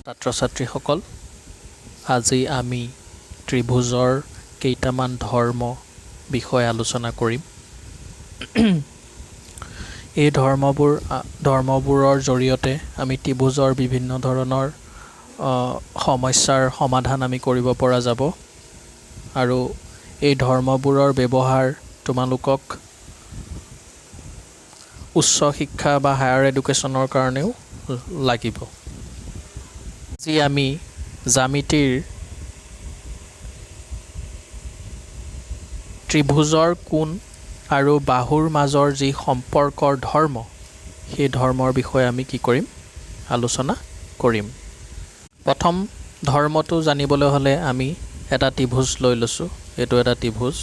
ছাত্ৰ ছাত্ৰীসকল, আজি আমি ত্ৰিভুজৰ কেইটামান ধৰ্ম বিষয়ে আলোচনা কৰিম। এই ধৰ্মবোৰৰ জৰিয়তে আমি ত্ৰিভুজৰ বিভিন্ন ধৰণৰ সমস্যাৰ সমাধান আমি কৰিব পৰা যাব আৰু এই ধৰ্মবোৰৰ ব্যৱহাৰ তোমালোকক উচ্চ শিক্ষা বা হায়াৰ এডুকেশ্যনৰ কাৰণেও লাগিব। আজি আমি জ্যামিতিৰ ত্ৰিভুজৰ কোণ আৰু বাহুৰ মাজৰ যি সম্পৰ্কৰ ধৰ্ম, সেই ধৰ্মৰ বিষয়ে আমি কি কৰিম? আলোচনা কৰিম। প্ৰথম ধৰ্মটো জানিবলৈ হ'লে আমি এটা ত্ৰিভুজ লৈ লৈছোঁ। এইটো এটা ত্ৰিভুজ,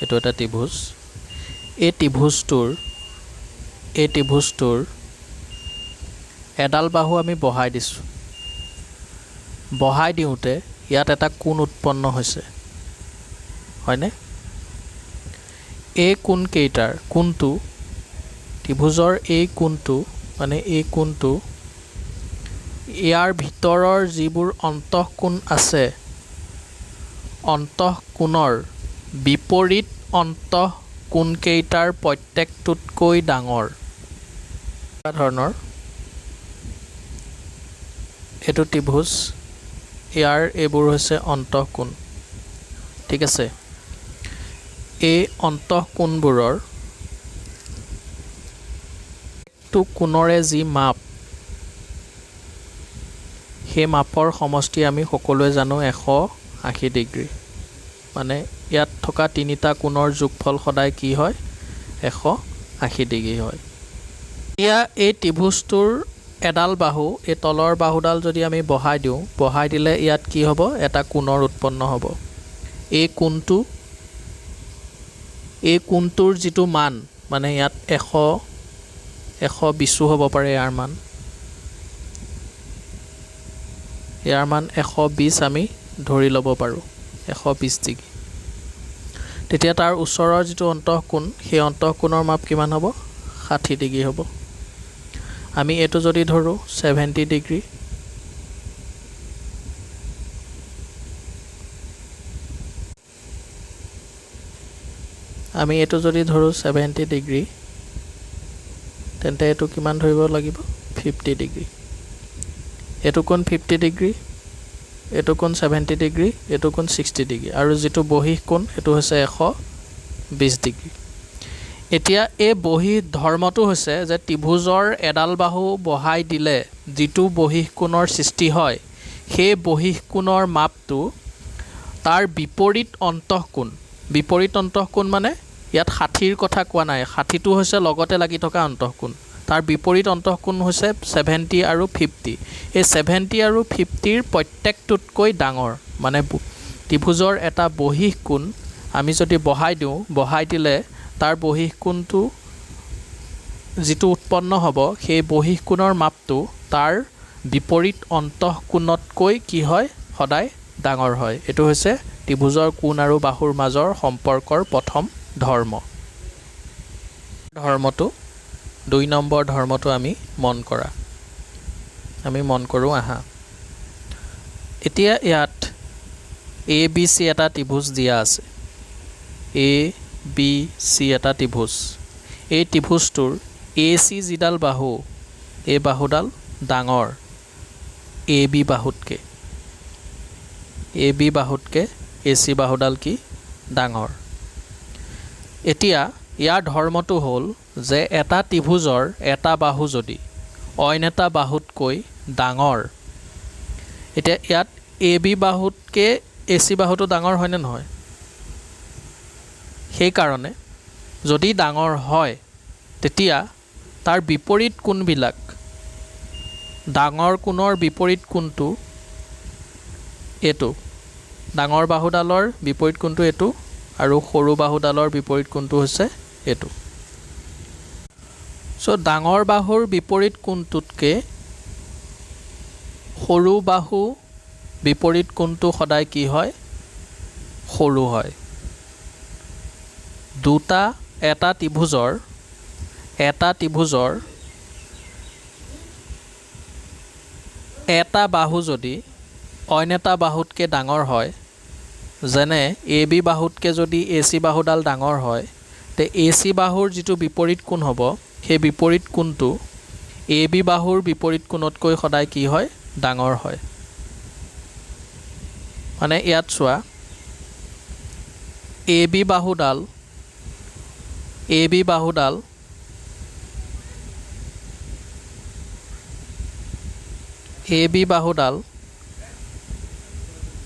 এইটো এটা ত্ৰিভুজ। এই ত্ৰিভুজটোৰ এডাল বাহু আমি বহাই দিছোঁ। বহাই দিওঁতে ইয়াত এটা কোণ উৎপন্ন হৈছে, হয়নে? এই কোণটো ত্ৰিভুজৰ এই কোণটো ইয়াৰ ভিতৰৰ যিবোৰ অন্তঃকোণ আছে, অন্তঃকোণৰ বিপৰীত অন্তঃকোণকেইটাৰ প্ৰত্যেকটোতকৈ ডাঙৰ। ধৰণৰ এইটো ত্ৰিভুজ, ইয়াৰ এইবোৰ হৈছে অন্তঃকোণ, ঠিক আছে? এই অন্তঃকোণবোৰৰ কোণৰে যি মাপ, সেই মাপৰ সমষ্টি আমি সকলোৱে জানো 180 ডিগ্ৰী। মানে ইয়াত থকা তিনিটা কোণৰ যোগফল সদায় কি হয়? 180 ডিগ্ৰী হয়। এতিয়া এই ত্ৰিভুজটোৰ এডাল বাহু, এই তলৰ বাহুডাল যদি আমি বহাই দিওঁ, বহাই দিলে ইয়াত কি হ'ব? এটা কোণৰ উৎপন্ন হ'ব। এই কোণটোৰ যিটো মান, মানে ইয়াত 120 হ'ব পাৰে ইয়াৰ মান। ইয়াৰ মান 120 আমি ধৰি ল'ব পাৰোঁ, 120 ডিগ্ৰী। তেতিয়া তাৰ ওচৰৰ যিটো অন্তঃকোণ, সেই অন্তঃকোণৰ মাপ কিমান হ'ব? 60 ডিগ্ৰী হ'ব। আমি এইটো যদি ধৰোঁ 70 ডিগ্ৰী, তেন্তে এইটো কিমান ধৰিব লাগিব? 50 ডিগ্ৰী। এইটো কোণ 50 ডিগ্ৰী, এইটো কোণ 70 ডিগ্ৰী, এইটো কোণ 60 ডিগ্ৰী, আৰু যিটো বহিঃ কোণ সেইটো হৈছে 120 ডিগ্ৰী। এতিয়া এই বহিঃ ধৰ্মটো হৈছে যে ত্ৰিভুজৰ এডাল বাহু বহাই দিলে যিটো বহিঃ কোণৰ সৃষ্টি হয়, সেই বহিঃ কোণৰ মাপটো তাৰ বিপৰীত অন্তঃকোণ মানে ইয়াত 60ৰ কথা কোৱা নাই, 60টো হৈছে লগতে লাগি থকা অন্তঃকোণ। তাৰ বিপৰীত অন্তঃকোণ হৈছে 70 আৰু 50। এই 70 আৰু 50ৰ প্ৰত্যেকটোতকৈ ডাঙৰ। মানে ত্ৰিভুজৰ এটা বহিঃ কোণ আমি যদি বহাই দিলে তাৰ বহিঃ কোণটো যিটো উৎপন্ন হ'ব, সেই বহিঃ কোণৰ মাপটো তাৰ বিপৰীত অন্তঃকোণতকৈ কি হয়? সদায় ডাঙৰ হয়। এইটো হৈছে ত্ৰিভুজৰ কোণ আৰু বাহুৰ মাজৰ সম্পৰ্কৰ প্ৰথম ধৰ্ম। 2 নম্বৰ ধৰ্মটো আমি মন কৰোঁ আহা। এতিয়া ইয়াত ABC এটা ত্ৰিভুজ দিয়া আছে। ABC এটা ত্ৰিভুজ। এই ত্ৰিভুজটোৰ AC যিডাল বাহু, এই বাহুডাল ডাঙৰ AB বাহুতকৈ AC বাহুডাল কি? ডাঙৰ। এতিয়া ইয়াৰ ধৰ্মটো হ'ল যে এটা ত্ৰিভুজৰ এটা বাহু যদি অইন এটা বাহুতকৈ ডাঙৰ, এতিয়া ইয়াত AB বাহুতকৈ AC বাহুটো ডাঙৰ হয়নে নহয়? সেইকাৰণে যদি ডাঙৰ হয়, তেতিয়া তাৰ বিপৰীত কোণবিলাক, ডাঙৰ কোণৰ বিপৰীত কোণটো এইটো, ডাঙৰ বাহুডালৰ বিপৰীত কোণটো এইটো, আৰু সৰু বাহুডালৰ বিপৰীত কোণটো হৈছে এইটো। ডাঙৰ বাহুৰ বিপৰীত কোণটোতকৈ সৰু বাহু বিপৰীত কোণটো সদায় কি হয়? সৰু হয়। এটা ত্ৰিভুজৰ এটা বাহু যদি অইন এটা বাহুতকৈ ডাঙৰ হয়, যেনে এ বি বাহুতকৈ যদি এ চি বাহুডাল ডাঙৰ হয়, তে এ চি বাহুৰ যিটো বিপৰীত কোণ হ'ব, সেই বিপৰীত কোণটো এ বি বাহুৰ বিপৰীত কোণতকৈ সদায় কি হয়? ডাঙৰ হয়। মানে ইয়াত চোৱা, এ বি বাহুডাল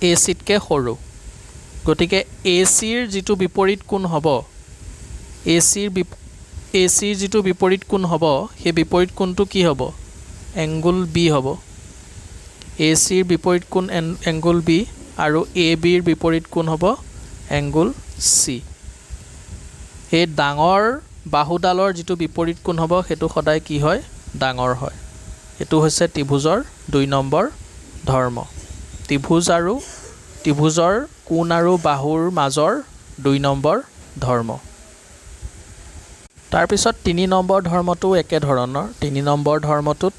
এ চিতকৈ সৰু, গতিকে এ চিৰ যিটো বিপৰীত কোণ হ'ব, এ চিৰ যিটো বিপৰীত কোণ হ'ব, সেই বিপৰীত কোণটো কি হ'ব? এংগুল বি হ'ব। এ চিৰ বিপৰীত কোণ এংগুল বি আৰু এ বিৰ বিপৰীত কোণ হ'ব এংগুল চি। এই ডাঙৰ বাহুডালৰ যিটো বিপৰীত কোণ হ'ব, সেইটো সদায় কি হয়? ডাঙৰ হয়। এইটো হৈছে ত্ৰিভুজৰ 2 নম্বৰ ধৰ্ম। ত্ৰিভুজৰ কোণ আৰু বাহুৰ মাজৰ 2 নম্বৰ ধৰ্ম। তাৰপিছত 3 নম্বৰ ধৰ্মটো একেধৰণৰ। 3 নম্বৰ ধৰ্মটোত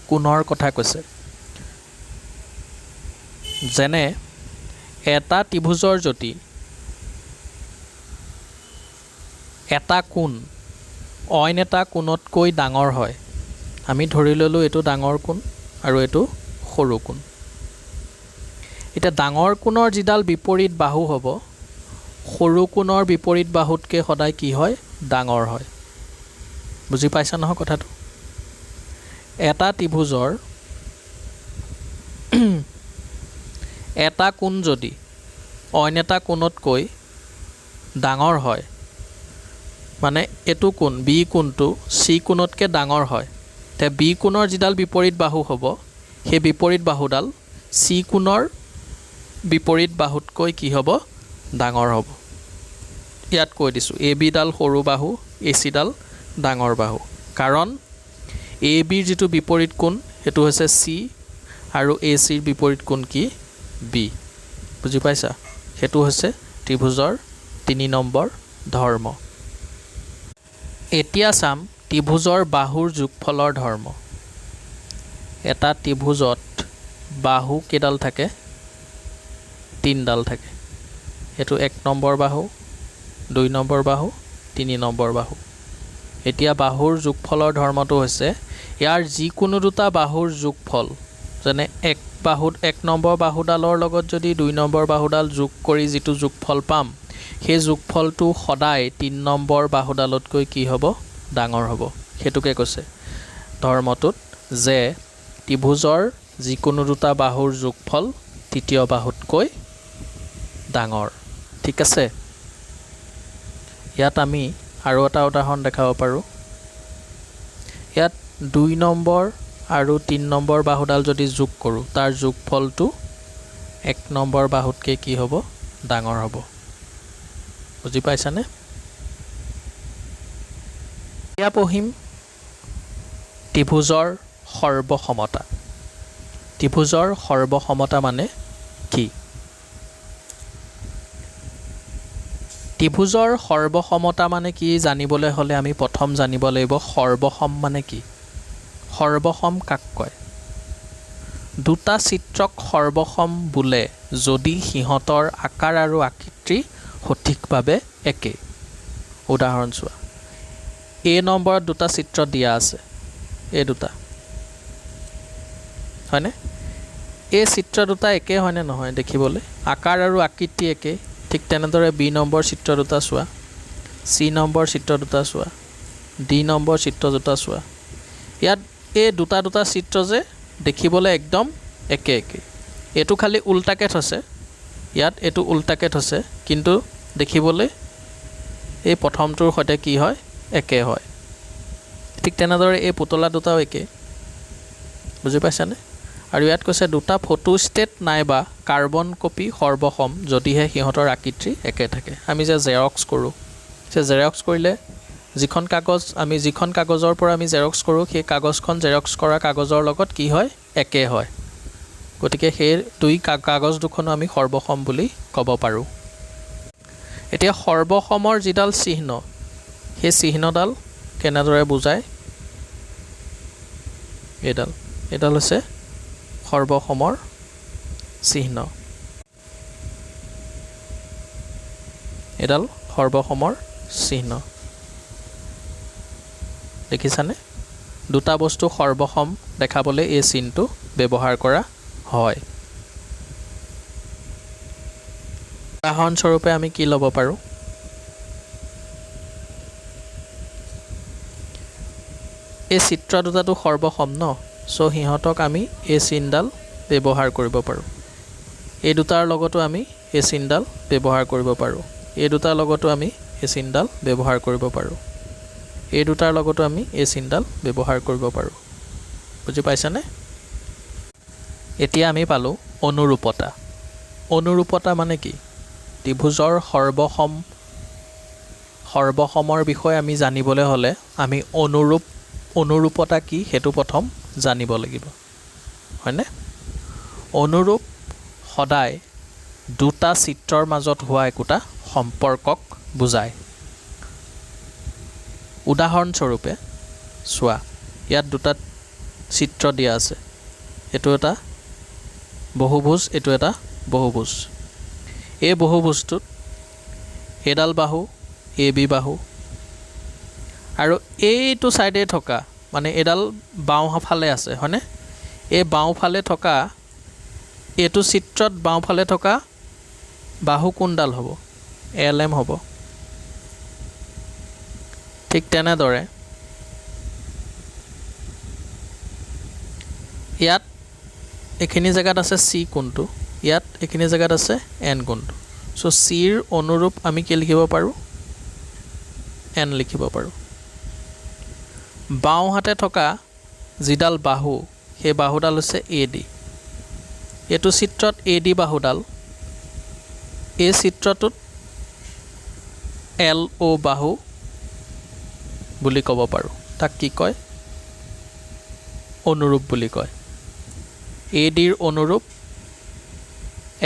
কোণৰ কথা কৈছে। যেনে এটা ত্ৰিভুজৰ যদি এটা কোণ অইন এটা কোণতকৈ ডাঙৰ হয়, আমি ধৰি ল'লোঁ এইটো ডাঙৰ কোণ আৰু এইটো সৰু কোণ। এতিয়া ডাঙৰ কোণৰ যিডাল বিপৰীত বাহু হ'ব, সৰু কোণৰ বিপৰীত বাহুতকৈ সদায় কি হয়? ডাঙৰ হয়। বুজি পাইছা নহয় কথাটো? এটা ত্ৰিভুজৰ এটা কোণ যদি অইন এটা কোণতকৈ ডাঙৰ হয়, মানে এইটো কোণ বি কোণটো চি কোণতকৈ ডাঙৰ হয়, তে বি কোণৰ যিডাল বিপৰীত বাহু হ'ব, সেই বিপৰীত বাহুডাল চি কোণৰ বিপৰীত বাহুতকৈ কি হ'ব? ডাঙৰ হ'ব। ইয়াত কৈ দিছোঁ, এ বিডাল সৰু বাহু, এ চিডাল ডাঙৰ বাহু। কাৰণ এ বিৰ যিটো বিপৰীত কোণ, সেইটো হৈছে চি আৰু এ চিৰ বিপৰীত কোণ কি? বি। বুজি পাইছা? সেইটো হৈছে ত্ৰিভুজৰ 3 নম্বৰ ধৰ্ম। এতিয়া চাম ত্ৰিভুজৰ বাহুৰ যোগফলৰ ধৰ্ম। এটা ত্ৰিভুজত বাহু কেইডাল থাকে? 3ডাল থাকে। এইটো 1 নম্বৰ বাহু, 2 নম্বৰ বাহু, 3 নম্বৰ বাহু। এতিয়া বাহুৰ যোগফলৰ ধৰ্মটো হৈছে ইয়াৰ যিকোনো দুটা বাহুৰ যোগফল, যেনে 1 নম্বৰ বাহুডালৰ লগত যদি 2 নম্বৰ বাহুডাল যোগ কৰি যিটো যোগফল পাম, সেই যোগফলটো সদায় 3 নম্বৰ বাহুডালতকৈ কি হ'ব? ডাঙৰ হ'ব। সেইটোকে কৈছে ধৰ্মটোত যে ত্ৰিভুজৰ যিকোনো দুটা বাহুৰ যোগফল তৃতীয় বাহুতকৈ ডাঙৰ। ঠিক আছে? ইয়াত আমি আৰু এটা উদাহৰণ দেখাব পাৰোঁ। ইয়াত 2 নম্বৰ আৰু 3 নম্বৰ বাহুডাল যদি যোগ কৰোঁ, তাৰ যোগফলটো 1 নম্বৰ বাহুতকৈ কি হ'ব? ডাঙৰ হ'ব। বুজি পাইছানে? এতিয়া পঢ়িম ত্ৰিভুজৰ সৰ্বসমতা। ত্ৰিভুজৰ সৰ্বসমতা মানে কি? ত্ৰিভুজৰ সৰ্বসমতা মানে কি জানিবলৈ হ'লে আমি প্ৰথম জানিব লাগিব সৰ্বসম মানে কি। সৰ্বসম কাক কয়? দুটা চিত্ৰক সৰ্বসম বোলে যদি সিহঁতৰ আকাৰ আৰু আকৃতি সঠিকভাৱে একে। উদাহৰণ চোৱা, এ নম্বৰত দুটা চিত্ৰ দিয়া আছে, এই দুটা হয়নে? এই চিত্ৰ দুটা একে হয়নে নহয় দেখিবলৈ? আকাৰ আৰু আকৃতি একে। ঠিক তেনেদৰে বি নম্বৰ চিত্ৰ দুটা চোৱা, চি নম্বৰ চিত্ৰ দুটা চোৱা, ডি নম্বৰ চিত্ৰ দুটা চোৱা। ইয়াত এই দুটা চিত্ৰ যে দেখিবলৈ একদম একে একে। এইটো খালি উল্টাকৈ থৈছে, ইয়াত এইটো উল্টাকৈ থৈছে, কিন্তু দেখিবলৈ এই প্ৰথমটোৰ সৈতে কি হয়? একে হয়। ঠিক তেনেদৰে এই পুতলা দুটাও একে। বুজি পাইছানে? আৰু ইয়াত কৈছে দুটা ফটো ষ্টেট নাইবা কাৰ্বন কপি সৰ্বসম যদিহে সিহঁতৰ আকৃতি একে থাকে। আমি যে জেৰক্স কৰোঁ, সেই জেৰক্স কৰিলে যিখন কাগজৰ পৰা আমি জেৰক্স কৰোঁ, সেই কাগজখন জেৰক্স কৰা কাগজৰ লগত কি হয়? একে হয়। গতিকে সেই কাগজ দুখনো আমি সৰ্বসম বুলি ক'ব পাৰোঁ। এতিয়া সৰ্বসমৰ যিডাল চিহ্ন, সেই চিহ্নডাল কেনেদৰে বুজায়? এইডাল হৈছে সৰ্বসমৰ চিহ্ন এডাল সৰ্বসমৰ চিহ্ন দেখিছানে দুটা বস্তু সৰ্বসম দেখাবলৈ এই চিহ্নটো ব্যৱহাৰ কৰা হয় উদাহৰণস্বৰূপে আমি কি ল'ব পাৰোঁ এই চিত্ৰ দুটাটো সৰ্বসম ন সো হিহঁতক আমি এই চিহ্নডাল ব্যৱহাৰ কৰিব পাৰোঁ এই দুটাৰ লগতো আমি এই চিহ্নডাল ব্যৱহাৰ কৰিব পাৰোঁ এই দুটাৰ লগতো আমি এই চিহ্নডাল ব্যৱহাৰ কৰিব পাৰোঁ এই দুটাৰ লগতো আমি এই চিহ্নডাল ব্যৱহাৰ কৰিব পাৰোঁ বুজি পাইছানে এতিয়া আমি পালোঁ অনুৰূপতা অনুৰূপতা মানে কি ত্ৰিভুজৰ সৰ্বসমৰ বিষয়ে আমি জানিবলৈ হ'লে আমি অনুৰূপতা কি সেইটো প্ৰথম জানিব লাগিব হয়নে অনুৰূপ সদায় দুটা চিত্ৰৰ মাজত হোৱা একোটা সম্পৰ্কক বুজায় উদাহৰণস্বৰূপে চোৱা ইয়াত দুটা চিত্ৰ দিয়া আছে এটো এটা বহুভুজ এটো এটা বহুভুজ এই বহুভুজটোত এডাল বাহু এ বি বাহু আৰু এইটো সাইডে থকা মানে এডাল বাওঁফালে আছে হয়নে এই বাওঁফালে থকা এটো চিত্ৰত বাওঁফালে থকা বাহু কোনডাল হ'ব এলএম হ'ব ঠিক তেনেদৰে ইয়াত এখিনি জায়গাত আছে সি কোনটো ইয়াত এখিনি জায়গাত আছে এন কোনটো সো সিৰ অনুৰূপ আমি কি লিখিব পাৰোঁ এন লিখিব পাৰোঁ বাওঁ হাতে থকা যিডাল বাহু সেই বাহুডাল হৈছে এ ডি এটো চিত্ৰত এ ডি বাহুডাল এই চিত্ৰটোত এল ও বাহু বুলি ক'ব পাৰোঁ তাক কি কয় অনুৰূপ বুলি কয় এ ডিৰ অনুৰূপ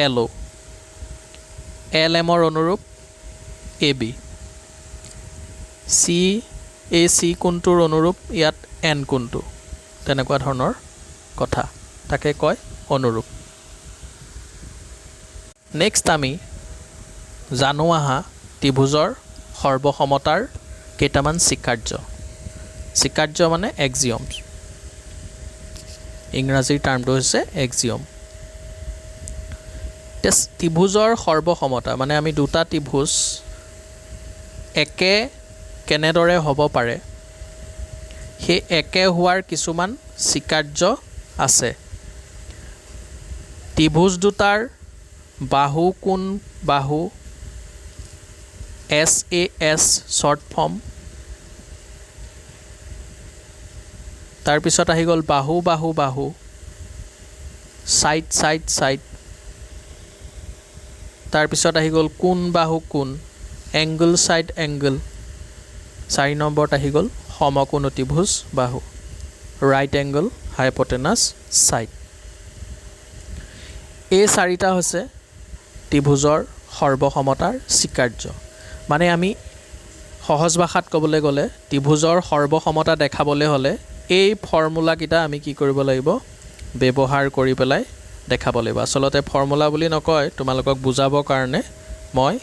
এল ও এল এমৰ অনুৰূপ এ বি চি এ চি কোনটোৰ অনুৰূপ ইয়াত এন কোনটো তেনেকুৱা ধৰণৰ কথা তাকে কয় অনুৰূপ নেক্সট আমি জানো আহা ত্ৰিভুজৰ সৰ্বসমতাৰ কেইটামান স্বীকাৰ্য মানে এক্সিয়মছ ইংৰাজীৰ টাৰ্মটো হৈছে এক্সিয়ম ত্ৰিভুজৰ সৰ্বসমতা মানে আমি দুটা ত্ৰিভুজ একে কেনেদৰে হ'ব পাৰে সেই একে হোৱাৰ কিছুমান স্বীকাৰ্য আছে ত্ৰিভুজ দুটাৰ বাহু কোন বাহু SAS শৰ্ট ফৰ্ম তাৰপিছত আহি গ'ল বাহু বাহু বাহু সাইড সাইড সাইড তাৰপিছত আহি গ'ল কোন বাহু কোন এংগল সাইড এংগল 4 নম্বৰত আহি গ'ল সমকোণ ত্ৰিভুজ বাহু ৰাইট এংগল হাইপটেনাছ সাইড এই চাৰিটা হৈছে ত্ৰিভুজৰ সৰ্বসমতাৰ স্বীকাৰ্য মানে আমি সহজ ভাষাত ক'বলৈ গ'লে ত্ৰিভুজৰ সৰ্বসমতা দেখাবলৈ হ'লে এই ফৰ্মুলা কিটা আমি কি কৰিব লাগিব ব্যৱহাৰ কৰি পেলাই দেখাব লাগিব আসলতে ফৰ্মুলা বুলি নকয় তোমালোকক বুজাবৰ কাৰণে মই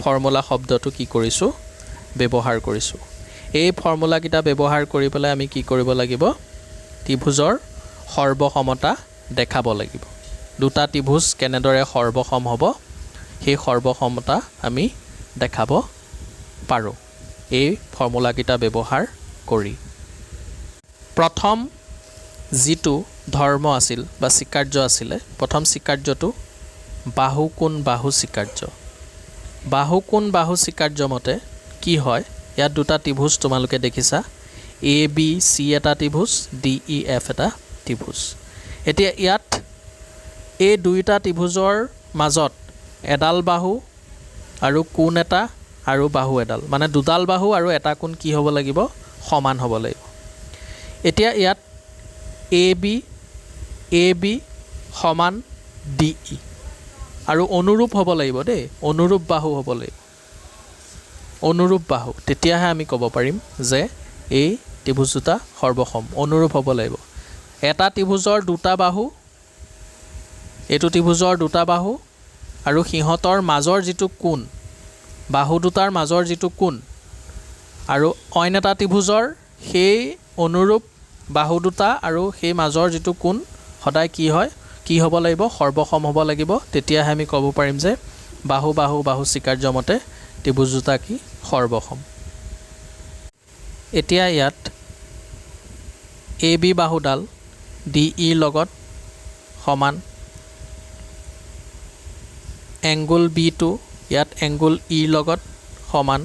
ফৰ্মুলা শব্দটো কি কৰিছো ব্যৱহাৰ কৰিছো এই ফৰ্মুলা কিটা ব্যৱহাৰ কৰি পেলাই আমি কি কৰিব লাগিব ত্ৰিভুজৰ সৰ্বসমতা দেখাব লাগিব দুটা ত্ৰিভুজ কেনেদৰে সৰ্বসম হ'ব সেই সৰ্বসমতা আমি দেখাব পাৰো এই ফৰ্মুলা কিটা ব্যৱহাৰ কৰি প্ৰথম যিটো ধৰ্ম আছিল বা স্বীকাৰ্য আছিল প্ৰথম স্বীকাৰ্যটো বাহু কোণ বাহু স্বীকাৰ্য মতে কি হয় ইয়াত দুটা ত্ৰিভুজ তোমালোকে দেখিছা এ বি সি এটা ত্ৰিভুজ ডি ই এফ এটা ত্ৰিভুজ এতিয়া ইয়াত এই দুইটা ত্ৰিভুজৰ মাজত এডাল বাহু আৰু কোণ এটা আৰু বাহু এডাল মানে দুডাল বাহু আৰু এটা কোণ কি হ'ব লাগিব সমান হ'ব লাগিব এতিয়া ইয়াত এ বি সমান ডি ই আৰু অনুৰূপ হ'ব লাগিব দেই অনুৰূপ বাহু হ'ব লাগিব অনুৰূপ বাহু তেতিয়াহে আমি ক'ব পাৰিম যে এই ত্ৰিভুজ দুটা সৰ্বসম অনুৰূপ হ'ব লাগিব এটা ত্ৰিভুজৰ দুটা বাহু এইটো ত্ৰিভুজৰ দুটা বাহু আৰু সিহঁতৰ মাজৰ যিটো কোণ বাহু দুটাৰ মাজৰ যিটো কোণ আৰু অইন এটা ত্ৰিভুজৰ সেই অনুৰূপ বাহু দুটা আৰু সেই মাজৰ যিটো কোণ সদায় কি হ'ব লাগিব সৰ্বসম হ'ব লাগিব তেতিয়াহে আমি ক'ব পাৰিম যে বাহু বাহু বাহু স্বীকাৰ্য মতে ত্ৰিভুজ দুটা কি সৰ্বসম এতিয়া ইয়াত এ বি বাহুডাল ডি ই লগত সমান এংগুল বিটো ইয়াত এংগুল ই লগত সমান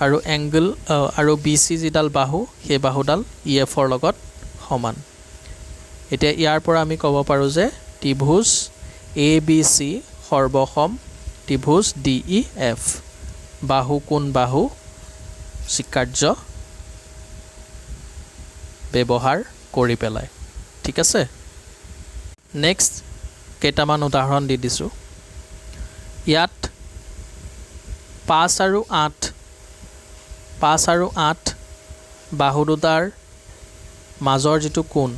আৰু এংগুল আৰু বি চি যিডাল বাহু সেই বাহুডাল ই এফৰ লগত সমান এতিয়া ইয়াৰ পৰা আমি ক'ব পাৰোঁ যে ত্ৰিভুজ এ বি চি সৰ্বসম ত্ৰিভুজ ডি ই এফ বাহু কোণ বাহু স্বীকাৰ্য ব্যৱহাৰ কৰি পেলাই ঠিক আছে নেক্সট কেইটামান উদাহৰণ দি দিছোঁ ইয়াত 5 আৰু 8 বাহু দুটাৰ মাজৰ যিটো কোণ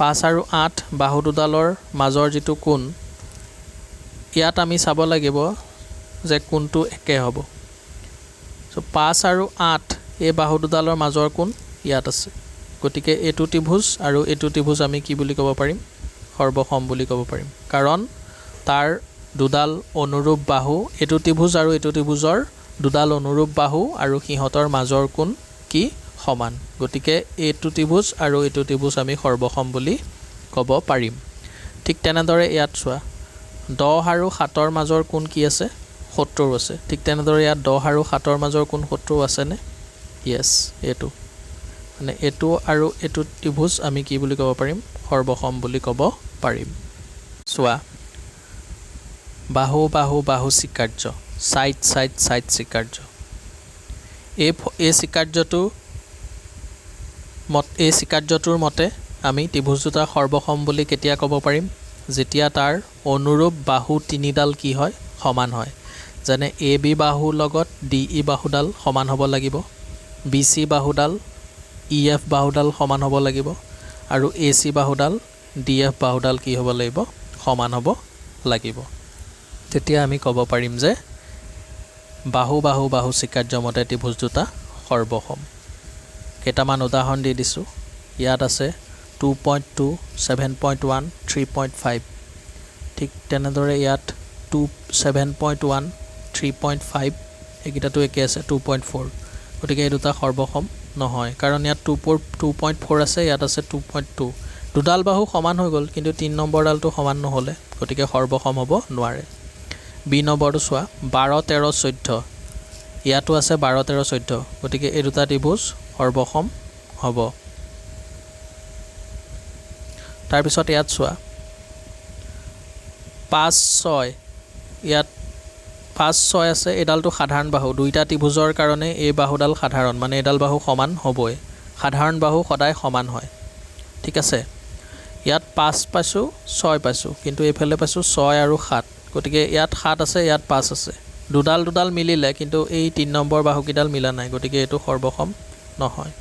5 আৰু 8 বাহু দুডালৰ মাজৰ যিটো কোণ ইয়াত আমি চাব লাগিব যে কোণটো একে হ'ব সো 5 আৰু 8 এই বাহু দুডালৰ মাজৰ কোণ ইয়াত আছে গতিকে এইটো ত্ৰিভুজ আৰু এইটো ত্ৰিভুজ আমি কি বুলি ক'ব পাৰিম সৰ্বসম বুলি ক'ব পাৰিম কাৰণ তাৰ দুডাল অনুৰূপ বাহু এইটো ত্ৰিভুজ আৰু এইটো ত্ৰিভুজৰ দুডাল অনুৰূপ বাহু আৰু সিহঁতৰ মাজৰ কোণ কি সমান গতিকে এইটো ত্ৰিভুজ আৰু এইটো ত্ৰিভুজ আমি সৰ্বসম বুলি ক'ব পাৰিম ঠিক তেনেদৰে ইয়াত চোৱা 10 আৰু 7ৰ মাজৰ কোণ কি আছে 70 আছে ঠিক তেনেদৰে ইয়াত 10 আৰু 7ৰ মাজৰ কোণ 70 আছেনে ইয়েছ এইটো মানে এইটো আৰু এইটো ত্ৰিভুজ আমি কি বুলি ক'ব পাৰিম সৰ্বসম বুলি ক'ব পাৰিম চোৱা বাহু বাহু বাহু স্বীকাৰ্য সাইড সাইড সাইড স্বীকাৰ্য এই স্বীকাৰ্যটোৰ মতে আমি ত্ৰিভুজ দুটা সৰ্বসম বুলি কেতিয়া ক'ব পাৰিম যেতিয়া তাৰ অনুৰূপ বাহু তিনিডাল কি হয় সমান হয় যেনে এ বি বাহু লগত ডি ই বাহুডাল সমান হ'ব লাগিব বি চি বাহুডাল ই এফ বাহুডাল সমান হ'ব লাগিব আৰু এ চি বাহুডাল ডি এফ বাহুডাল কি হ'ব লাগিব সমান হ'ব লাগিব তেতিয়া আমি ক'ব পাৰিম যে বাহু বাহু বাহু স্বীকাৰ্য মতে ত্ৰিভুজ দুটা সৰ্বসম কেইটামান উদাহৰণ দি দিছোঁ ইয়াত আছে 2.2 7.1 3.5 ঠিক তেনেদৰে ইয়াত 7.1 3.5 এইকেইটাটো একে আছে 2.4 গতিকে এই দুটা সৰ্বসম নহয় কাৰণ ইয়াত 2.4 আছে ইয়াত আছে 2.2 দুডাল বাহু সমান হৈ গ'ল কিন্তু 3 নম্বৰডালটো সমান নহ'লে গতিকে সৰ্বসম হ'ব নোৱাৰে বি নম্বৰটো চোৱা 12 13 14 ইয়াতো আছে 12 13 14 গতিকে এই দুটা ত্ৰিভুজ সৰ্বসম হ'ব তাৰপিছত ইয়াত চোৱা 5 6 ইয়াত 5 6 আছে এডালটো সাধাৰণ বাহু দুইটা ত্ৰিভুজৰ কাৰণে এই বাহুডাল সাধাৰণ মানে এডাল বাহু সমান হ'বই সাধাৰণ বাহু সদায় সমান হয় ঠিক আছে ইয়াত 5 পাইছোঁ 6 পাইছোঁ কিন্তু এইফালে পাইছোঁ 6 আৰু 7 গতিকে ইয়াত 7 আছে ইয়াত 5 আছে দুডাল মিলিলে কিন্তু এই 3 নম্বৰ বাহুকেইডাল মিলা নাই গতিকে এইটো সৰ্বসম নহয়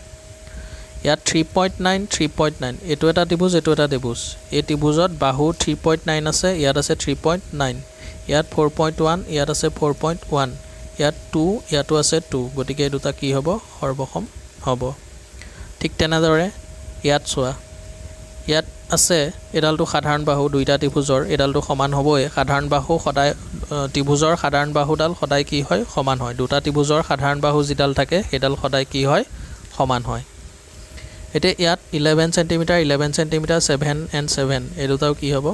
ইয়াত 3.9 3.9 এইটো এটা ত্ৰিভুজ এইটো এটা ত্ৰিভুজ এই ত্ৰিভুজত বাহু 3.9 আছে ইয়াত আছে 3.9 ইয়াত 4.1 ইয়াত আছে 4.1 ইয়াত 2 ইয়াতো আছে 2 গতিকে এই দুটা কি হ'ব সৰ্বসম হ'ব ঠিক তেনেদৰে ইয়াত চোৱা ইয়াত আছে এডালটো সাধাৰণ বাহু দুইটা ত্ৰিভুজৰ এডালটো সমান হ'বই সাধাৰণ বাহু সদায় ত্ৰিভুজৰ সাধাৰণ বাহুডাল সদায় কি হয় সমান হয় দুটা ত্ৰিভুজৰ সাধাৰণ বাহু যিডাল থাকে সেইডাল সদায় কি হয় সমান হয় এতিয়া ইয়াত 11 সেন্টিমিটাৰ 11 সেন্টিমিটাৰ 7 and 7 এই দুটাও কি হ'ব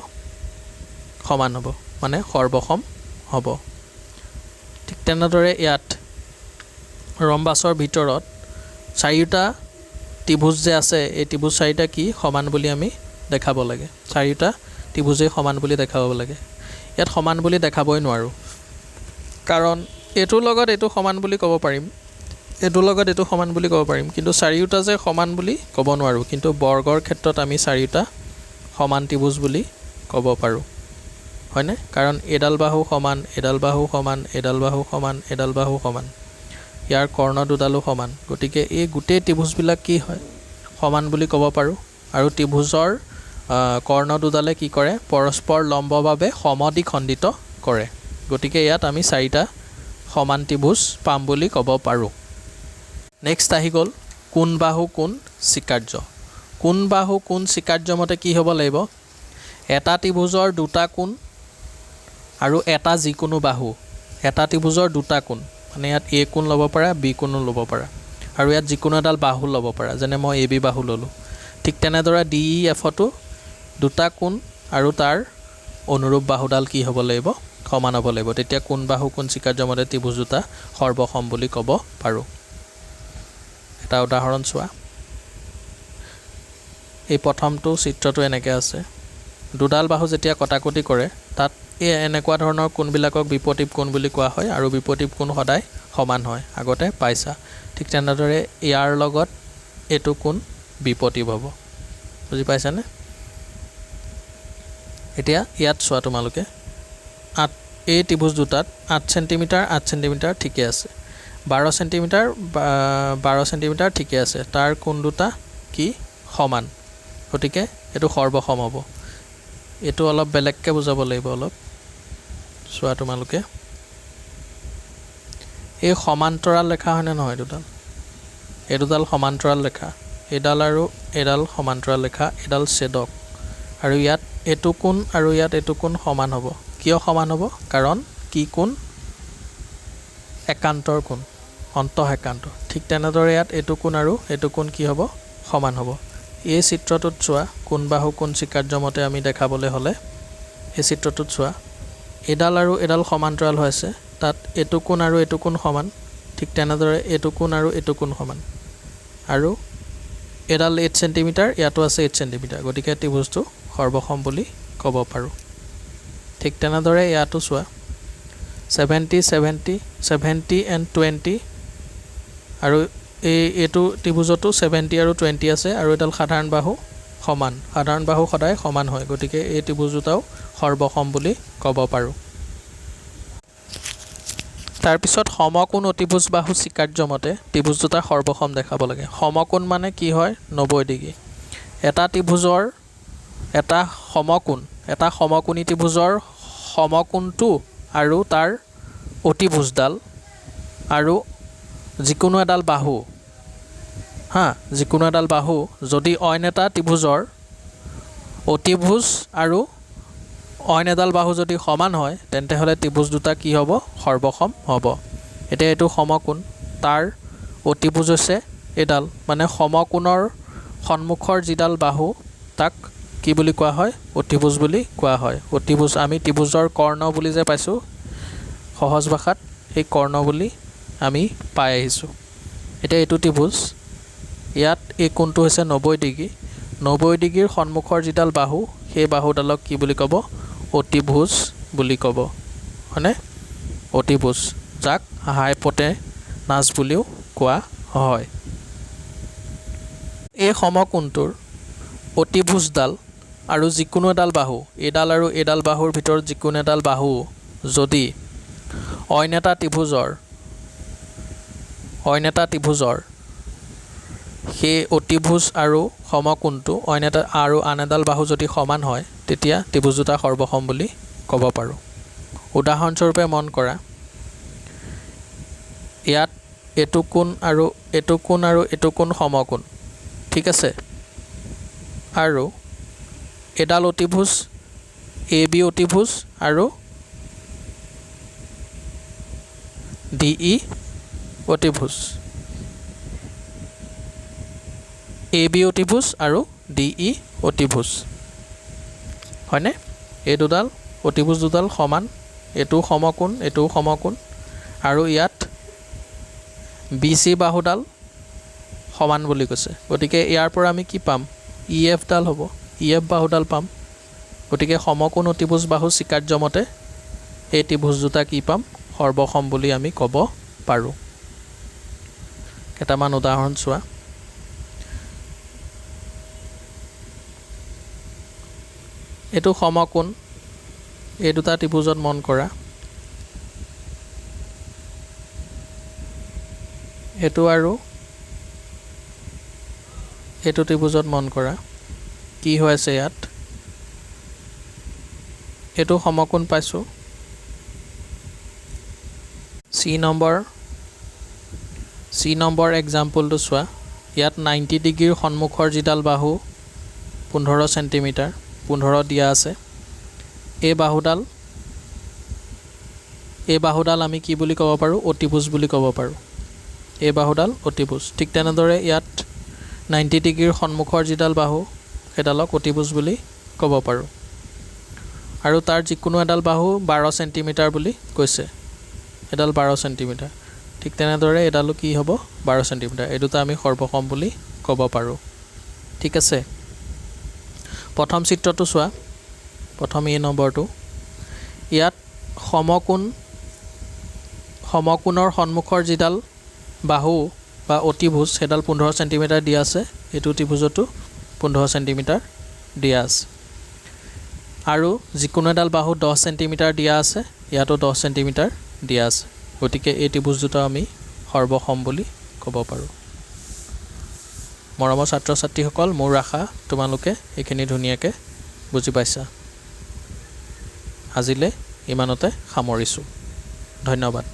সমান হ'ব মানে সৰ্বসম হ'ব ঠিক তেনেদৰে ইয়াত ৰম্বাছৰ ভিতৰত চাৰিটা ত্ৰিভুজ যে আছে এই ত্ৰিভুজ চাৰিটা কি সমান বুলি আমি দেখাব লাগে চাৰিটা ত্ৰিভুজে সমান বুলি দেখাব লাগে ইয়াত সমান বুলি দেখাবই নোৱাৰো কাৰণ এটোৰ লগত এটো সমান বুলি ক'ব পাৰিম এটোৰ লগত এটো সমান বুলি ক'ব পাৰিম কিন্তু চাৰিটা যে সমান বুলি ক'ব নোৱাৰো কিন্তু বৰ্গৰ ক্ষেত্ৰত আমি চাৰিটা সমান ত্ৰিভুজ বুলি ক'ব পাৰো হয়নে কাৰণ এডাল বাহু সমান এডাল বাহু সমান এডাল বাহু সমান এডাল বাহু সমান ইয়াৰ কৰ্ণ দুডালো সমান গতিকে এই গোটেই ত্ৰিভুজবিলাক কি হয় সমান বুলি ক'ব পাৰো আৰু ত্ৰিভুজৰ কৰ্ণ দুডালে কি কৰে পৰস্পৰ লম্বভাৱে সমদ্বিখণ্ডিত কৰে গতিকে ইয়াত আমি 4টা সমান ত্ৰিভুজ পাম বুলি ক'ব পাৰোঁ নেক্সট আহি গ'ল কোণ বাহু কোণ স্বীকাৰ্য কোণ বাহু কোণ স্বীকাৰ্য মতে কি হ'ব লাগিব এটা ত্ৰিভুজৰ দুটা কোণ আৰু এটা যিকোনো বাহু এটা ত্ৰিভুজৰ দুটা কোণ মানে ইয়াত এ কোণ ল'ব পাৰা বি কোণো ল'ব পাৰা আৰু ইয়াত যিকোনো এডাল বাহু ল'ব পাৰা যেনে মই এ বি বাহু ল'লোঁ ঠিক তেনেদৰে ডি ই এফতো দুটা কোণ আৰু তাৰ অনুৰূপ বাহুডাল কি হ'ব লাগিব সমান হ'ব লাগিব তেতিয়া কোণ বাহু কোণ স্বীকাৰ্য মতে ত্ৰিভুজ দুটা সৰ্বসম বুলি ক'ব পাৰোঁ এটা উদাহৰণ চোৱা এই প্ৰথমটো চিত্ৰটো এনেকৈ আছে দুডাল বাহু যেতিয়া কটাকটি কৰে তাত এই এনেকুৱা ধৰণৰ কোণবিলাকক বিপৰীত কোণ বুলি কোৱা হয় আৰু বিপৰীত কোণ সদায় সমান হয় আগতে পাইছা ঠিক তেনেদৰে ইয়াৰ লগত এইটো কোণ বিপৰীত হ'ব বুজি পাইছানে এতিয়া ইয়াত চোৱা তোমালোকে এই ত্ৰিভুজ দুটাত 8 সেণ্টিমিটাৰ 8 সেণ্টিমিটাৰ ঠিকে আছে 12 সেণ্টিমিটাৰ 12 সেণ্টিমিটাৰ ঠিকে আছে তাৰ কোণ দুটা কি সমান গতিকে এইটো সৰ্বসম হ'ব এইটো অলপ বেলেগকৈ বুজাব লাগিব অলপ চোৱা তোমালোকে এই সমান্তৰাল ৰেখা হয়নে নহয় এই দুডাল সমান্তৰাল ৰেখা এইডাল আৰু এইডাল সমান্তৰাল ৰেখা এইডাল ছেদক আৰু ইয়াত এইটো কোণ আৰু ইয়াত এইটো কোণ সমান হ'ব কিয় সমান হ'ব কাৰণ কি কোণ একান্তৰ কোণ অন্তঃ একান্ত ঠিক তেনেদৰে ইয়াত এইটো কোণ আৰু এইটো কোণ কি হ'ব সমান হ'ব এই চিত্ৰটোত চোৱা কোণ বাহু কোণ স্বীকাৰ্য মতে আমি দেখাবলৈ হ'লে এই চিত্ৰটোত চোৱা এডাল আৰু এডাল সমান্তৰাল হৈ আছে তাত এইটো কোণ আৰু এইটো কোণ সমান ঠিক তেনেদৰে এইটো কোণ আৰু এইটো কোণ সমান আৰু এডাল 8 সেণ্টিমিটাৰ ইয়াতো আছে 8 সেণ্টিমিটাৰ গতিকে ত্ৰিভুজটো সৰ্বসম বুলি ক'ব পাৰোঁ ঠিক তেনেদৰে ইয়াতো চোৱা 70 70 70 and 20 আৰু এইটো ত্ৰিভুজতো 70 আৰু 20 আছে আৰু এডাল সাধাৰণ বাহু সমান সাধাৰণ বাহু সদায় সমান হয় গতিকে এই ত্ৰিভুজ দুটাও সৰ্বসম বুলি ক'ব পাৰোঁ তাৰপিছত সমকোণ অতিভুজ বাহু স্বীকাৰ্য মতে ত্ৰিভুজ দুটা সৰ্বসম দেখাব লাগে সমকোণ মানে কি হয় 90 ডিগ্ৰী এটা ত্ৰিভুজৰ এটা সমকোণী ত্ৰিভুজৰ সমকোণটো আৰু তাৰ অতিভুজডাল আৰু যিকোনো এডাল বাহু যিকোনো এডাল বাহু যদি অইন এটা ত্ৰিভুজৰ অতিভুজ আৰু অইন এডাল বাহু যদি সমান হয় তেন্তে হ'লে ত্ৰিভুজ দুটা কি হ'ব সৰ্বসম হ'ব এতিয়া এইটো সমকোণ তাৰ অতিভুজ হৈছে এডাল মানে সমকোণৰ সন্মুখৰ যিডাল বাহু তাক কি বুলি কোৱা হয় অতিভুজ বুলি কোৱা হয় অতিভুজ আমি ত্ৰিভুজৰ কৰ্ণ বুলি যে পাইছোঁ সহজ ভাষাত এই কৰ্ণ বুলি আমি পাই আহিছোঁ এতিয়া এইটো ত্ৰিভুজ ইয়াত এই কোণটো হৈছে 90 ডিগ্ৰী 90 ডিগ্ৰীৰ সন্মুখৰ যিডাল বাহু সেই বাহুডালক কি বুলি ক'ব অতিভুজ বুলি ক'ব হয়নে অতিভুজ যাক হাইপটেনাছ বুলিও কোৱা হয় এই সমকোণটোৰ অতিভুজডাল আৰু যিকোনো এডাল বাহু এইডাল আৰু এইডাল বাহুৰ ভিতৰত যিকোনো এডাল বাহু যদি অইন এটা ত্ৰিভুজৰ সেই অতিভুজ আৰু সমকোণটো অইন এটা আৰু আন এডাল বাহু যদি সমান হয় তেতিয়া ত্ৰিভুজ দুটা সৰ্বসম বুলি ক'ব পাৰোঁ উদাহৰণস্বৰূপে মন কৰা ইয়াত এইটো কোণ আৰু এইটো কোণ আৰু এইটো কোণ সমকোণ ঠিক আছে আৰু এডাল অতিভুজ এ বি অতিভুজ আৰু ডি ই অতিভুজ এ বি অতিভুজ আৰু ডি ই অতিভুজ হয়নে এই দুডাল অতিভুজ দুডাল সমান এইটো সমকোণ এইটোও সমকোণ আৰু ইয়াত বি চি বাহুডাল সমান বুলি কৈছে গতিকে ইয়াৰ পৰা আমি কি পাম ই এফডাল হ'ব ই এফ বাহুডাল পাম গতিকে সমকোণ অতিভুজ বাহু স্বীকাৰ্য মতে এই ত্ৰিভুজ দুটা কি পাম সৰ্বসম বুলি আমি ক'ব পাৰোঁ কেইটামান উদাহৰণ চোৱা এইটো সমকোণ এই দুটা ত্ৰিভুজত মন কৰা এইটো আৰু এইটো ত্ৰিভুজত মন কৰা কি হৈ আছে ইয়াত এইটো সমকোণ পাইছোঁ। চি নম্বৰ এক্সাম্পলটো চোৱা। ইয়াত 90 ডিগ্ৰীৰ সন্মুখৰ যিডাল বাহু 15 চেণ্টিমিটাৰ 15 দিয়া আছে। এই বাহুডাল আমি কি বুলি ক'ব পাৰোঁ? অতিভুজ বুলি ক'ব পাৰোঁ। এই বাহুডাল অতিভুজ। ঠিক তেনেদৰে ইয়াত 90 ডিগ্ৰীৰ সন্মুখৰ যিডাল বাহু সেইডালক অতিভুজ বুলি ক'ব পাৰোঁ। আৰু তাৰ যিকোনো এডাল বাহু 12 চেণ্টিমিটাৰ বুলি কৈছে। এডাল 12 চেণ্টিমিটাৰ। ঠিক তেনেদৰে এডালো কি হ'ব? 12 চেণ্টিমিটাৰ। এই দুটা আমি সৰ্বসম বুলি ক'ব পাৰোঁ। ঠিক আছে। প্ৰথম চিত্ৰটো চোৱা। প্ৰথম এ নম্বৰটো। ইয়াত সমকোণৰ সন্মুখৰ যিডাল বাহু বা অতিভুজ সেইডাল 15 চেণ্টিমিটাৰ দিয়া আছে। এইটো অতিভুজতো 15 চেণ্টিমিটাৰ দিয়া আছে। আৰু যিকোনো এডাল বাহু 10 চেণ্টিমিটাৰ দিয়া আছে। ইয়াতো 10 চেণ্টিমিটাৰ দিয়া আছে। গতিকে এই ত্ৰিভুজ দুটা আমি সৰ্বসম বুলি ক'ব পাৰোঁ। মৰমৰ ছাত্ৰ ছাত্ৰীসকল, মোৰ আশা তোমালোকে এইখিনি ধুনীয়াকৈ বুজি পাইছা। আজিলৈ ইমানতে সামৰিছোঁ। ধন্যবাদ।